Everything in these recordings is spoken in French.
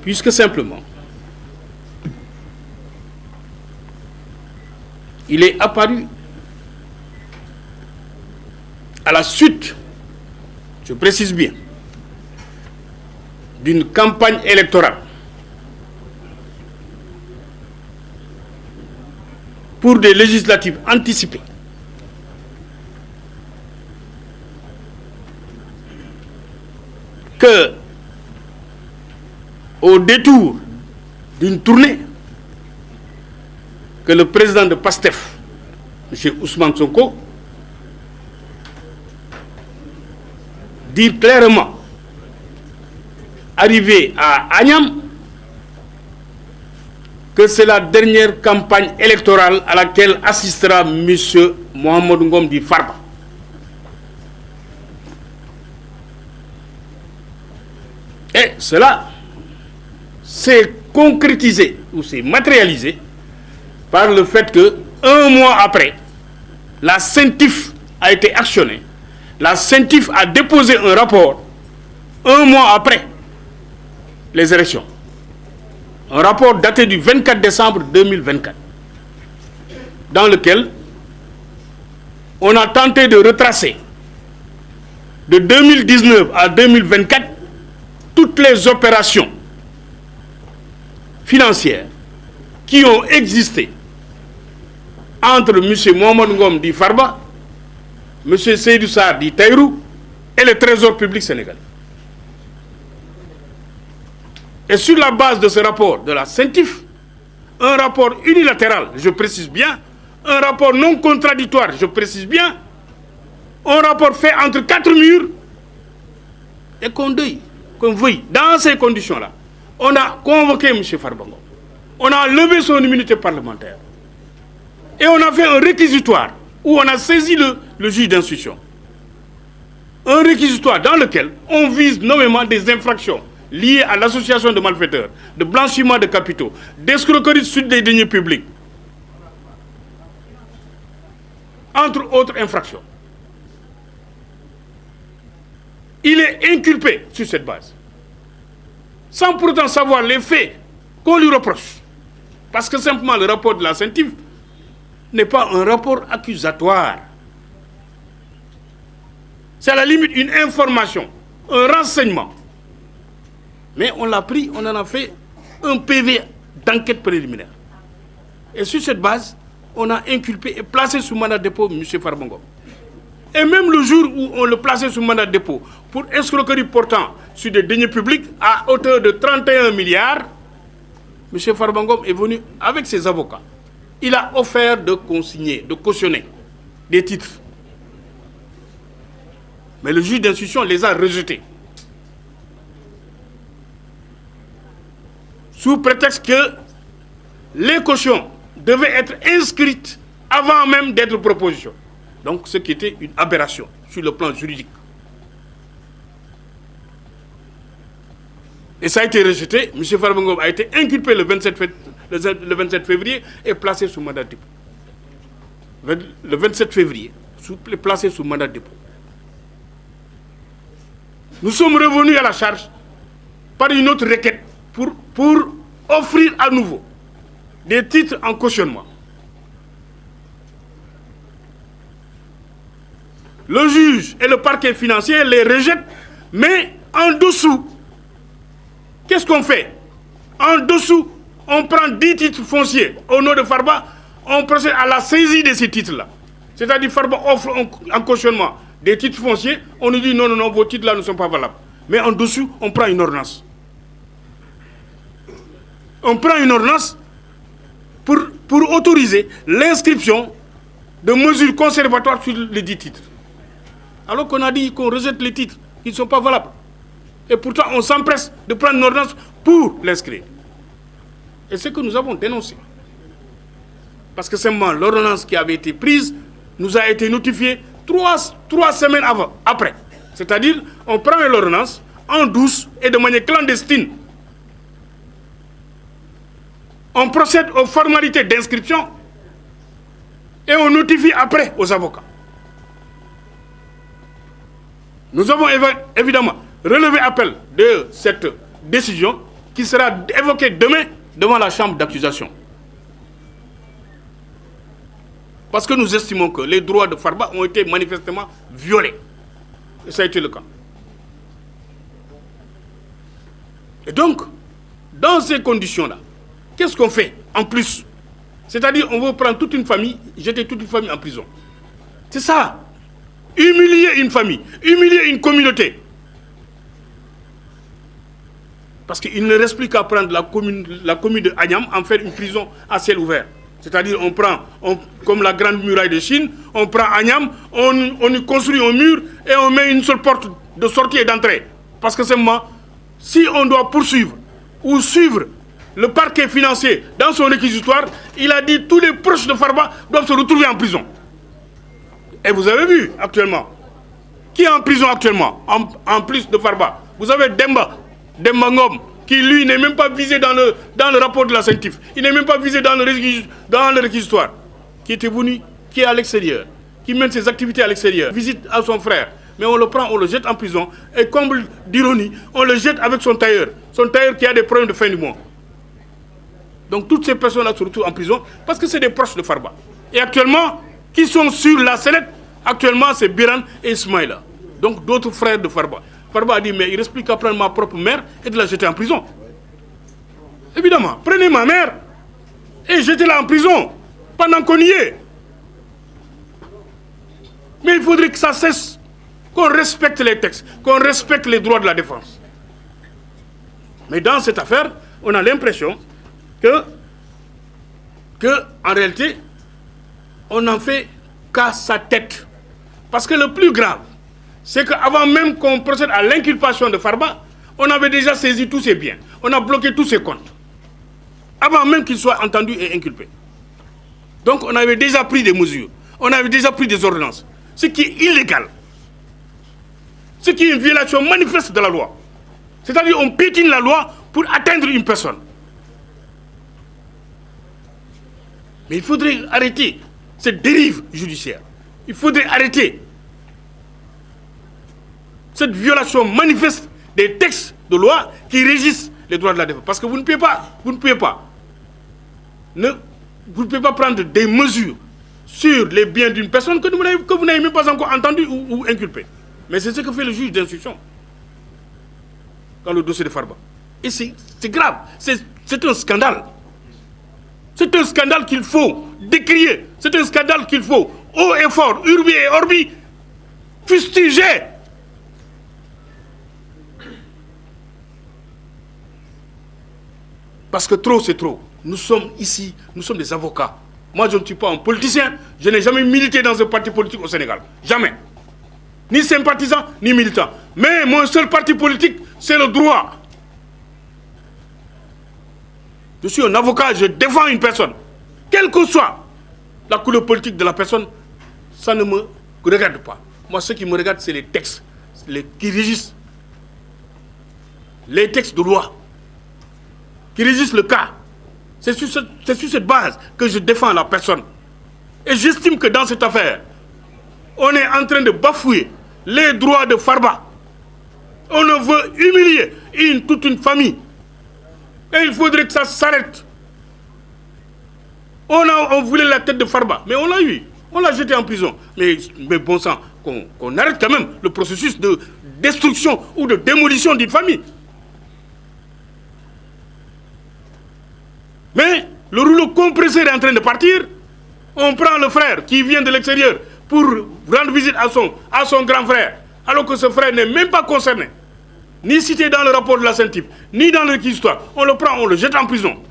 puisque simplement, il est apparu à la suite, je précise bien, d'une campagne électorale pour des législatives anticipées, que, au détour d'une tournée, que le président de PASTEF, M. Ousmane Sonko, dit clairement, arrivé à Agnam, que c'est la dernière campagne électorale à laquelle assistera M. Mohamed Ngom Di Farba. Et cela s'est concrétisé ou s'est matérialisé par le fait que, un mois après, la CENTIF a été actionnée. La CENTIF a déposé un rapport, un mois après les élections. Un rapport daté du 24 décembre 2024, dans lequel on a tenté de retracer de 2019 à 2024 toutes les opérations financières qui ont existé entre M. Mohamed Ngom Di Farba, M. Seydou Sarr Di Taïrou et le Trésor public sénégalais. Et sur la base de ce rapport de la CENTIF, un rapport unilatéral, je précise bien, un rapport non contradictoire, je précise bien, un rapport fait entre quatre murs, et qu'on veuille, dans ces conditions-là, on a convoqué M. Farba Ngom, on a levé son immunité parlementaire, et on a fait un réquisitoire où on a saisi le juge d'instruction. Un réquisitoire dans lequel on vise nommément des infractions liées à l'association de malfaiteurs, de blanchiment de capitaux, d'escroquerie sur des deniers publics, entre autres infractions. Il est inculpé sur cette base, sans pour autant savoir les faits qu'on lui reproche. Parce que simplement le rapport de la CENTIF n'est pas un rapport accusatoire. C'est à la limite une information, un renseignement. Mais on l'a pris, on en a fait un PV d'enquête préliminaire. Et sur cette base, on a inculpé et placé sous mandat de dépôt M. Farba Ngom. Et même le jour où on le plaçait sous mandat de dépôt pour escroquerie portant sur des deniers publics à hauteur de 31 milliards, M. Farba Ngom est venu avec ses avocats. Il a offert de consigner, de cautionner des titres. Mais le juge d'instruction les a rejetés. Sous prétexte que les cautions devaient être inscrites avant même d'être proposition. Donc ce qui était une aberration sur le plan juridique. Et ça a été rejeté. M. Farba Ngom a été inculpé le 27 février et placé sous mandat de dépôt. Le 27 février, placé sous mandat de dépôt. Nous sommes revenus à la charge par une autre requête pour offrir à nouveau des titres en cautionnement. Le juge et le parquet financier les rejettent, mais en dessous, qu'est-ce qu'on fait? En dessous, on prend 10 titres fonciers au nom de Farba, on procède à la saisie de ces titres-là. C'est-à-dire Farba offre en cautionnement des titres fonciers, on nous dit non, non, non, vos titres-là ne sont pas valables. Mais en dessous, on prend une ordonnance. On prend une ordonnance pour autoriser l'inscription de mesures conservatoires sur les 10 titres. Alors qu'on a dit qu'on rejette les titres qui ne sont pas valables. Et pourtant, on s'empresse de prendre une ordonnance pour l'inscrire. Et c'est ce que nous avons dénoncé. Parce que simplement, l'ordonnance qui avait été prise nous a été notifiée trois semaines après. C'est-à-dire, on prend l'ordonnance en douce et de manière clandestine. On procède aux formalités d'inscription et on notifie après aux avocats. Nous avons évidemment relevé appel de cette décision qui sera évoqué demain devant la chambre d'accusation. Parce que nous estimons que les droits de Farba ont été manifestement violés. Et ça a été le cas. Et donc, dans ces conditions-là, qu'est-ce qu'on fait en plus? C'est-à-dire, on veut prendre toute une famille, jeter toute une famille en prison. C'est ça. Humilier une famille, humilier une communauté. Parce qu'il ne reste plus qu'à prendre la commune de Agnam, en faire une prison à ciel ouvert. C'est-à-dire, comme la grande muraille de Chine, on prend Agnam, on y construit un mur et on met une seule porte de sortie et d'entrée. Parce que simplement, si on doit poursuivre ou suivre le parquet financier dans son réquisitoire, il a dit que tous les proches de Farba doivent se retrouver en prison. Et vous avez vu actuellement, qui est en prison actuellement, en plus de Farba? Vous avez Demba Ngom, qui lui n'est même pas visé dans le rapport de la CENTIF. Il n'est même pas visé dans le réquisitoire. Qui était venu, qui est à l'extérieur, qui mène ses activités à l'extérieur, visite à son frère. Mais on le prend, on le jette en prison. Et comble d'ironie, on le jette avec son tailleur qui a des problèmes de fin du mois. Donc toutes ces personnes-là se retrouvent en prison parce que c'est des proches de Farba. Et actuellement, qui sont sur la sellette, actuellement c'est Biran et Ismaïla. Donc d'autres frères de Farba. Farba a dit, mais il reste plus qu'à prendre ma propre mère et de la jeter en prison. Évidemment, prenez ma mère et jetez-la en prison pendant qu'on y est. Mais il faudrait que ça cesse, qu'on respecte les textes, qu'on respecte les droits de la défense. Mais dans cette affaire, on a l'impression que, en réalité, on n'en fait qu'à sa tête. Parce que le plus grave, c'est qu'avant même qu'on procède à l'inculpation de Farba, on avait déjà saisi tous ses biens. On a bloqué tous ses comptes. Avant même qu'il soit entendu et inculpé. Donc on avait déjà pris des mesures. On avait déjà pris des ordonnances. Ce qui est illégal. Ce qui est une violation manifeste de la loi. C'est-à-dire qu'on piétine la loi pour atteindre une personne. Mais il faudrait arrêter cette dérive judiciaire. Il faudrait arrêter cette violation manifeste des textes de loi qui régissent les droits de la défense. Parce que vous ne pouvez pas prendre des mesures sur les biens d'une personne que vous n'avez même pas encore entendu ou inculpé. Mais c'est ce que fait le juge d'instruction dans le dossier de Farba. Et c'est grave, c'est un scandale. C'est un scandale qu'il faut décrier. C'est un scandale qu'il faut, haut et fort, urbi et orbi, fustiger. Parce que trop, c'est trop. Nous sommes ici, nous sommes des avocats. Moi, je ne suis pas un politicien. Je n'ai jamais milité dans un parti politique au Sénégal. Jamais. Ni sympathisant, ni militant. Mais mon seul parti politique, c'est le droit. Je suis un avocat, je défends une personne. Quelle que soit la couleur politique de la personne, ça ne me regarde pas. Moi, ce qui me regarde, c'est les textes qui régissent. Les textes de loi qui régissent le cas. C'est sur cette base que je défends la personne. Et j'estime que dans cette affaire, on est en train de bafouer les droits de Farba. On ne veut humilier toute une famille. Et il faudrait que ça s'arrête. On voulait la tête de Farba, mais on l'a eu. On l'a jeté en prison. Mais bon sang, qu'on arrête quand même le processus de destruction ou de démolition d'une famille. Mais le rouleau compresseur est en train de partir. On prend le frère qui vient de l'extérieur pour rendre visite à son grand frère, alors que ce frère n'est même pas concerné, ni cité dans le rapport de la CENTIF, ni dans le réquisitoire. On le prend, on le jette en prison.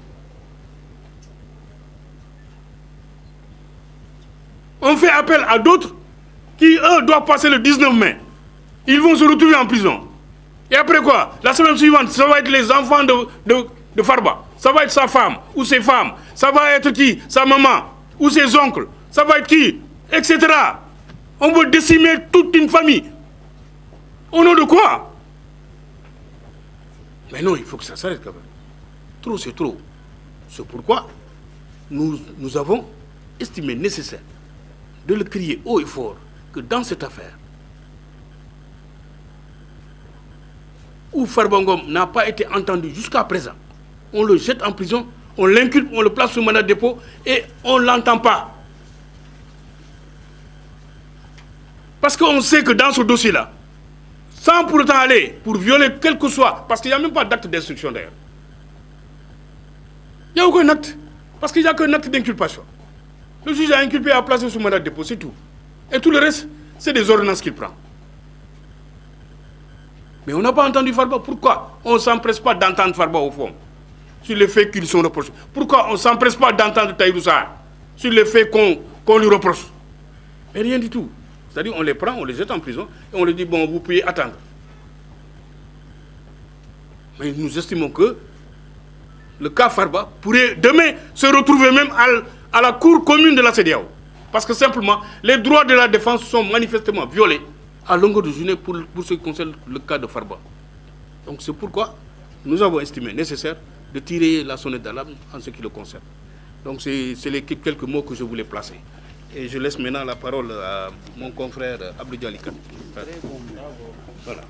On fait appel à d'autres qui, eux, doivent passer le 19 mai. Ils vont se retrouver en prison. Et après quoi? La semaine suivante, ça va être les enfants de Farba. Ça va être sa femme ou ses femmes. Ça va être qui? Sa maman ou ses oncles. Ça va être qui? Etc. On veut décimer toute une famille. Au nom de quoi? Mais non, il faut que ça s'arrête quand même. Trop, c'est trop. C'est pourquoi nous avons estimé nécessaire de le crier haut et fort que dans cette affaire, où Farba Ngom n'a pas été entendu jusqu'à présent. On le jette en prison, on l'inculpe, on le place sous mandat de dépôt et on ne l'entend pas. Parce qu'on sait que dans ce dossier-là, sans pour autant aller pour violer quel que soit, parce qu'il n'y a même pas d'acte d'instruction d'ailleurs. Il n'y a aucun acte, parce qu'il n'y a qu'un acte d'inculpation. Le juge a inculpé et a placé sous mandat de dépôt, c'est tout. Et tout le reste, c'est des ordonnances qu'il prend. Mais on n'a pas entendu Farba. Pourquoi on ne s'empresse pas d'entendre Farba au fond sur les faits qui lui sont reprochés? Pourquoi on ne s'empresse pas d'entendre Tahirou Sarr sur les faits qu'on lui reproche? Mais rien du tout. C'est-à-dire on les prend, on les jette en prison et on leur dit bon, vous pouvez attendre. Mais nous estimons que le cas Farba pourrait demain se retrouver même à la cour commune de la CEDEAO. Parce que simplement, les droits de la défense sont manifestement violés à longueur de journée pour ce qui concerne le cas de Farba. Donc c'est pourquoi nous avons estimé nécessaire de tirer la sonnette d'alarme en ce qui le concerne. Donc c'est les quelques mots que je voulais placer. Et je laisse maintenant la parole à mon confrère Abdou Dialy Kane. Voilà.